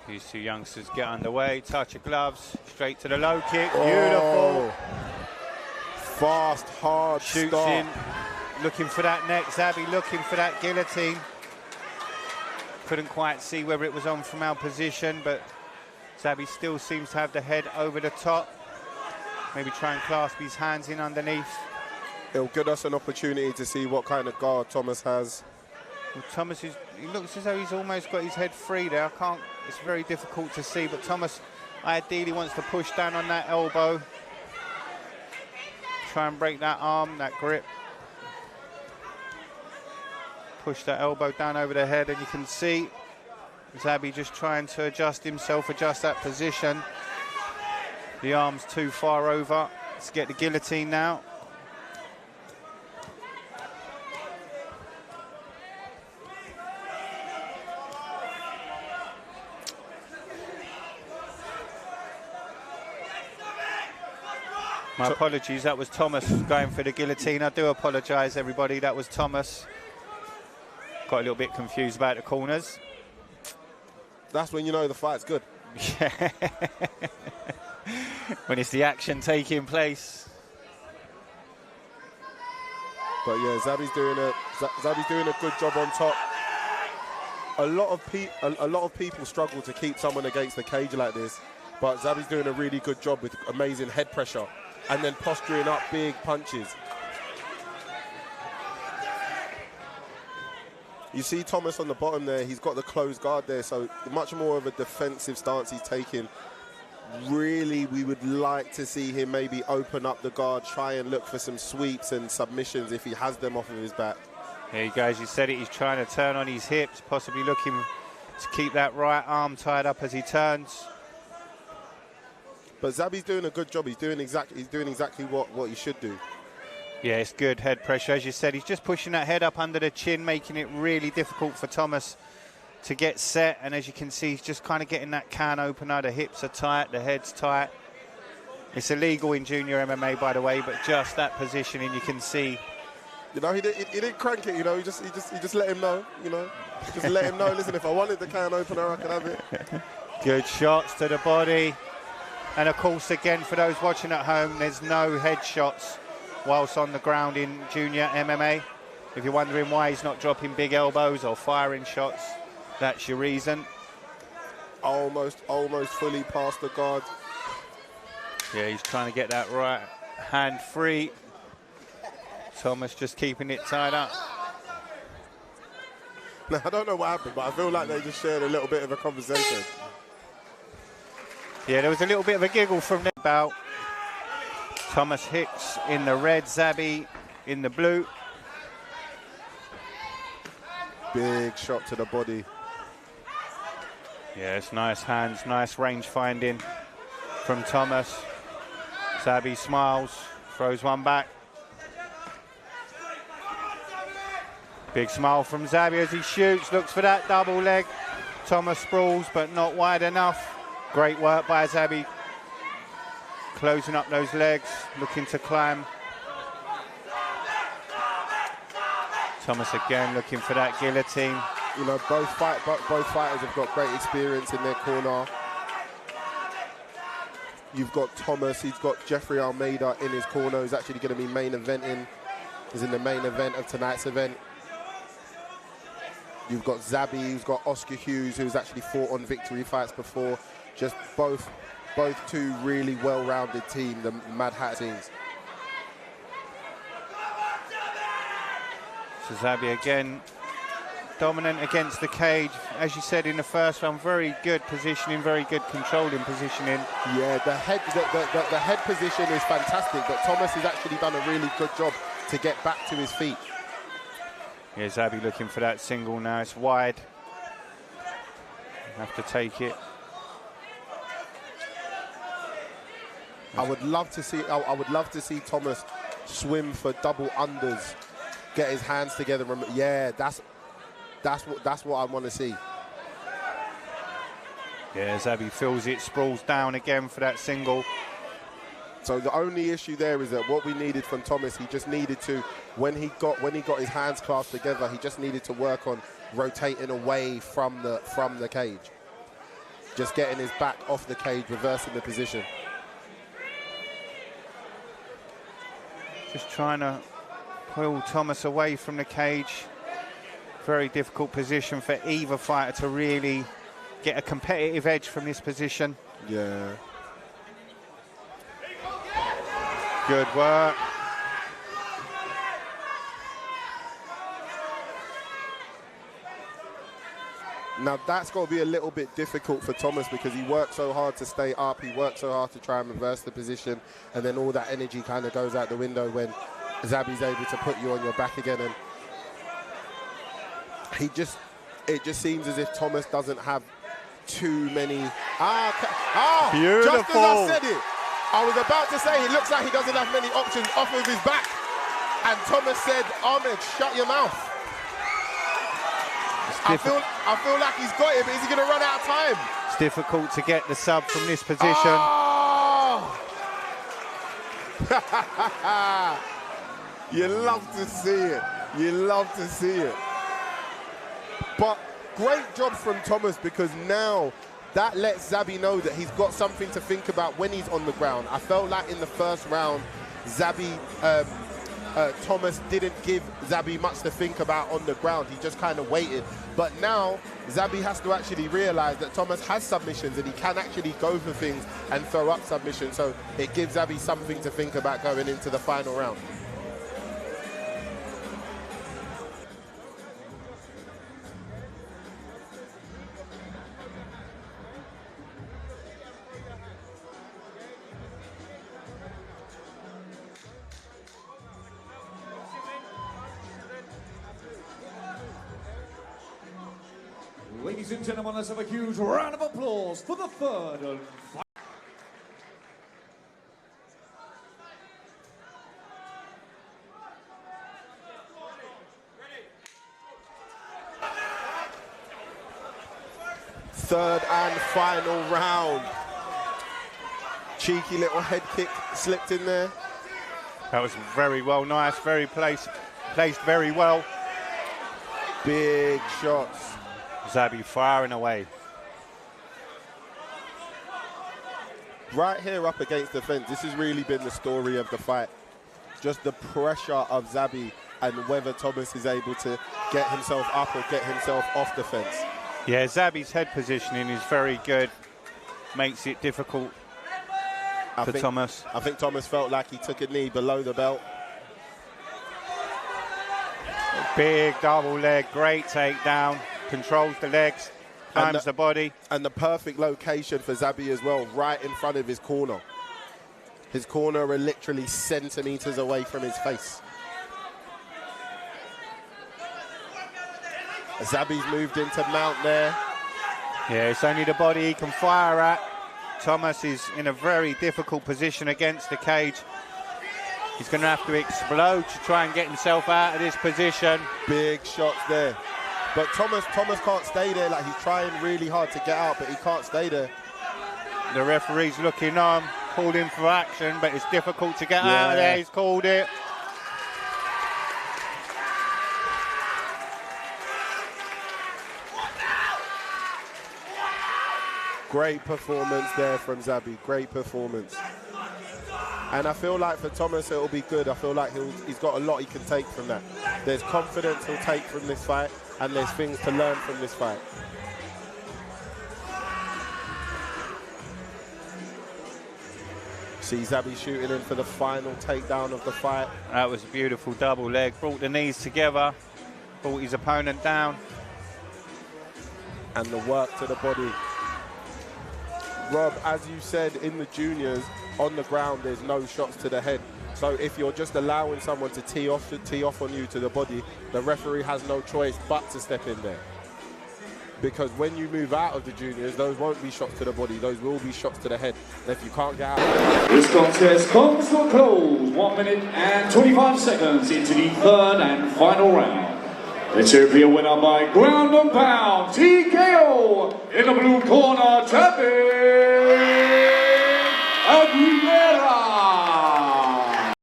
These two youngsters get underway, touch of gloves, straight to the low kick, Oh. beautiful. Fast, hard Shoots start. in, looking for that neck. Zabi looking for that guillotine. Couldn't quite see whether it was on from our position, but Zabi still seems to have the head over the top. Maybe try and clasp his hands in underneath. It'll give us an opportunity to see what kind of guard Thomas has. Well, Thomas he looks as though he's almost got his head free there. It's very difficult to see, but Thomas ideally wants to push down on that elbow. Try and break that arm, that grip. Push that elbow down over the head, and you can see Zabi just trying to adjust himself, adjust that position. The arm's too far over. Let's get the guillotine now. My apologies, that was Thomas going for the guillotine. I do apologise, everybody, that was Thomas. Got a little bit confused about the corners. That's when you know the fight's good. Yeah. When it's the action taking place. But yeah, Zabi's doing a good job on top. A lot of people struggle to keep someone against the cage like this, but Zabi's doing a really good job with amazing head pressure and then posturing up big punches. You see Thomas on the bottom there, he's got the closed guard there, so much more of a defensive stance he's taking. Really, we would like to see him maybe open up the guard, try and look for some sweeps and submissions if he has them off of his back. There you go, as you said it, he's trying to turn on his hips, possibly looking to keep that right arm tied up as he turns. But Zabi's doing a good job. He's doing exactly what he should do. Yeah, it's good head pressure. As you said, he's just pushing that head up under the chin, making it really difficult for Thomas to get set. And as you can see, he's just kind of getting that can opener. The hips are tight, the head's tight. It's illegal in junior MMA, by the way, but just that positioning, you can see. You know, he didn't crank it, you know, he just let him know, you know. Just let him know, listen, if I wanted the can opener, I could have it. Good shots to the body. And of course, again, for those watching at home, there's no headshots whilst on the ground in junior MMA. If you're wondering why he's not dropping big elbows or firing shots, that's your reason. Almost fully past the guard. Yeah, he's trying to get that right hand free. Thomas just keeping it tied up. Now, I don't know what happened, but I feel like they just shared a little bit of a conversation. Yeah, there was a little bit of a giggle from the bout. Thomas Hicks in the red, Zabi in the blue. Big shot to the body. Yeah, it's nice hands, nice range finding from Thomas. Zabi smiles, throws one back. Big smile from Zabi as he shoots, looks for that double leg. Thomas sprawls, but not wide enough. Great work by Zabi, closing up those legs, looking to climb. Thomas again looking for that guillotine. You know, both fighters have got great experience in their corner. You've got Thomas, he's got Jeffrey Almeida in his corner, who's actually going to be main eventing. He's in the main event of tonight's event. You've got Zabi, who's got Oscar Hughes, who's actually fought on victory fights before. Just both two really well-rounded team, the Mad Hat teams. So Zabi again, dominant against the cage. As you said in the first round, very good positioning, very good controlling positioning. Yeah, the head position is fantastic, but Thomas has actually done a really good job to get back to his feet. Yeah, Zabi looking for that single now. It's wide. Have to take it. I would love to see Thomas swim for double unders, get his hands together. Yeah, that's what I want to see. Yeah, Zabi feels it, sprawls down again for that single. So the only issue there is that what we needed from Thomas, he just needed to, when he got his hands clasped together, he just needed to work on rotating away from the cage. just getting his back off the cage, reversing the position. Just trying to pull Thomas away from the cage. Very difficult position for either fighter to really get a competitive edge from this position. Yeah. Good work. Now that's got to be a little bit difficult for Thomas because he worked so hard to stay up, he worked so hard to try and reverse the position, and then all that energy kind of goes out the window when Zabi's able to put you on your back again. And it just seems as if Thomas doesn't have too many. Beautiful. Just as I said it, I was about to say it looks like he doesn't have many options off of his back, and Thomas said, Ahmed, shut your mouth. I feel like he's got it, but is he going to run out of time? It's difficult to get the sub from this position. Oh! You love to see it. You love to see it. But great job from Thomas, because now that lets Zabi know that he's got something to think about when he's on the ground. I felt like in the first round, Thomas didn't give Zabi much to think about on the ground. He just kind of waited. But now Zabi has to actually realize that Thomas has submissions and he can actually go for things and throw up submissions. So it gives Zabi something to think about going into the final round. Ladies and gentlemen, let's have a huge round of applause for the third and final. Third and final round. Cheeky little head kick slipped in there. That was very well, nice, very placed very well. Big shots. Zabi firing away. Right here up against the fence, this has really been the story of the fight. Just the pressure of Zabi and whether Thomas is able to get himself up or get himself off the fence. Yeah, Zabi's head positioning is very good. Makes it difficult for Thomas. I think Thomas felt like he took a knee below the belt. Big double leg, great takedown. Controls the legs, climbs the body. And the perfect location for Zabi as well, right in front of his corner. His corner are literally centimeters away from his face. Zabi's moved into mount there. Yeah, it's only the body he can fire at. Thomas is in a very difficult position against the cage. He's going to have to explode to try and get himself out of this position. Big shots there. But Thomas can't stay there. Like, he's trying really hard to get out, but he can't stay there. The referee's looking on, called him for action, but it's difficult to get out of there. He's called it. Great performance there from Zabi. Great performance. And I feel like for Thomas it'll be good. I feel like he's got a lot he can take from that. There's confidence he'll take from this fight, and there's things to learn from this fight. See Zabi shooting in for the final takedown of the fight. That was a beautiful double leg. Brought the knees together, brought his opponent down. And the work to the body. Rob, as you said, in the juniors, on the ground, there's no shots to the head. So if you're just allowing someone to tee off on you to the body, the referee has no choice but to step in there. Because when you move out of the juniors, those won't be shots to the body, those will be shots to the head. And if you can't get out... This contest comes to a close, 1 minute and 25 seconds into the third and final round. It's here to be a winner by ground and pound, TKO, in the blue corner, Xabi Aguilera.